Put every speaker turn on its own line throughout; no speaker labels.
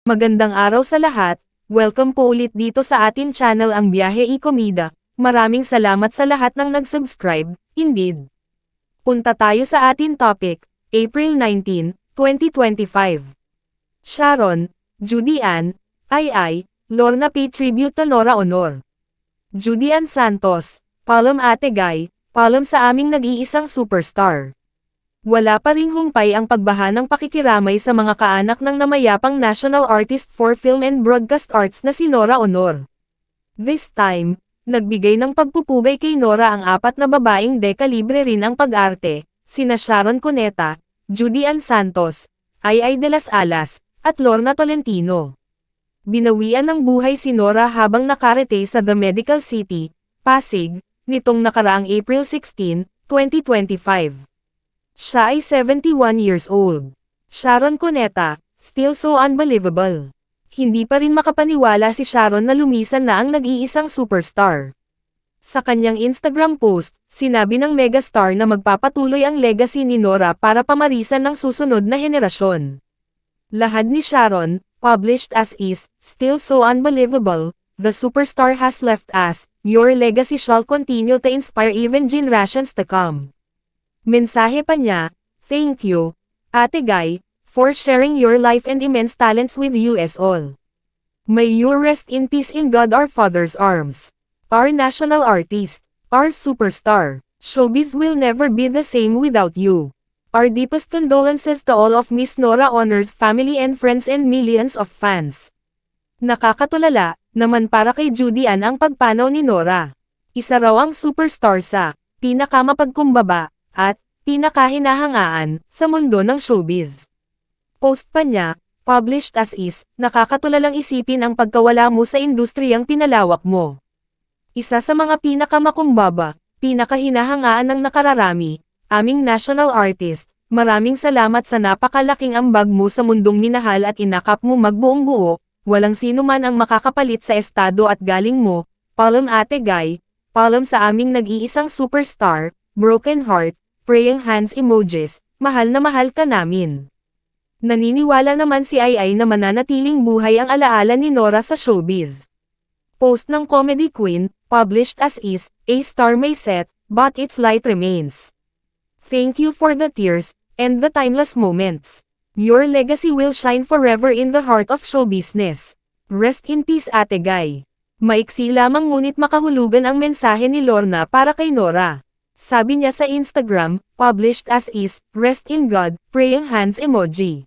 Magandang araw sa lahat, welcome po ulit dito sa atin channel ang Biyahe y Komida. Maraming salamat sa lahat ng nag-subscribe, indeed. Punta tayo sa atin topic, April 19, 2025. Sharon, Judy Ann, Ai, Lorna pay tribute to Nora Honor. Judy Ann Santos, Palom Ate Guy, Palom sa aming nag-iisang superstar. Wala pa ring humpay ang pagbaha ng pakikiramay sa mga kaanak ng namayapang National Artist for Film and Broadcast Arts na si Nora Honor. This time, nagbigay ng pagpupugay kay Nora ang apat na babaeng dekalibre rin ang pag-arte, sina Sharon Cuneta, Judy Ann Santos, Ai de las Alas, at Lorna Tolentino. Binawian ng buhay si Nora habang nakarete sa The Medical City, Pasig, nitong nakaraang April 16, 2025. Siya ay 71 years old. Sharon Cuneta, still so unbelievable. Hindi pa rin makapaniwala si Sharon na lumisan na ang nag-iisang superstar. Sa kanyang Instagram post, sinabi ng megastar na magpapatuloy ang legacy ni Nora para pamarisan ng susunod na henerasyon. Lahad ni Sharon, published as is, still so unbelievable, the superstar has left us, your legacy shall continue to inspire even generations to come. Mensahe pa niya, thank you, Ate Guy, for sharing your life and immense talents with us all. May you rest in peace in God our Father's arms. Our national artist, our superstar, showbiz will never be the same without you. Our deepest condolences to all of Miss Nora Honor's family and friends and millions of fans. Nakakatulala naman para kay Judy Ann ang pagpanaw ni Nora. Isa raw ang superstar sa pinakamapagkumbaba at pinakahinahangaan sa mundo ng showbiz. Post pa niya, published as is, nakakatulalang isipin ang pagkawala mo sa industriyang pinalawak mo. Isa sa mga pinakamakumbaba, pinakahinahangaan ng nakararami, aming national artist, maraming salamat sa napakalaking ambag mo sa mundong minahal at inakap mo magbuong buo, walang sino man ang makakapalit sa estado at galing mo, Palom Ate Guy, palom sa aming nag-iisang superstar, broken heart, praying hands emojis, mahal na mahal ka namin. Naniniwala naman si Ai na mananatiling buhay ang alaala ni Nora sa showbiz. Post ng comedy queen, published as is, a star may set, but its light remains. Thank you for the tears, and the timeless moments. Your legacy will shine forever in the heart of show business. Rest in peace Ate Guy. Maiksi lamang ngunit makahulugan ang mensahe ni Lorna para kay Nora. Sabi niya sa Instagram, published as is, rest in God, praying hands emoji.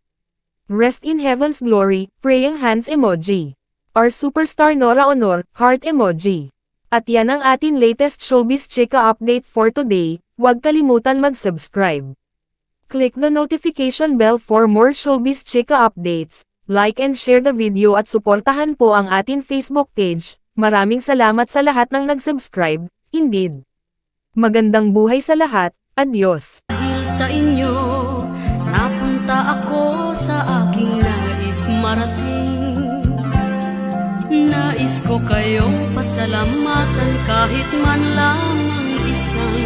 Rest in heaven's glory, praying hands emoji. Our superstar Nora Honor, heart emoji. At yan ang atin latest showbiz chika update for today, huwag kalimutan mag-subscribe. Click the notification bell for more showbiz chika updates, like and share the video at suportahan po ang atin Facebook page. Maraming salamat sa lahat ng nag-subscribe, indeed. Magandang buhay sa lahat, adios.
Dahil sa inyo, napunta ako sa aking nais marating. Nais ko kayong pasalamatan kahit man lamang isang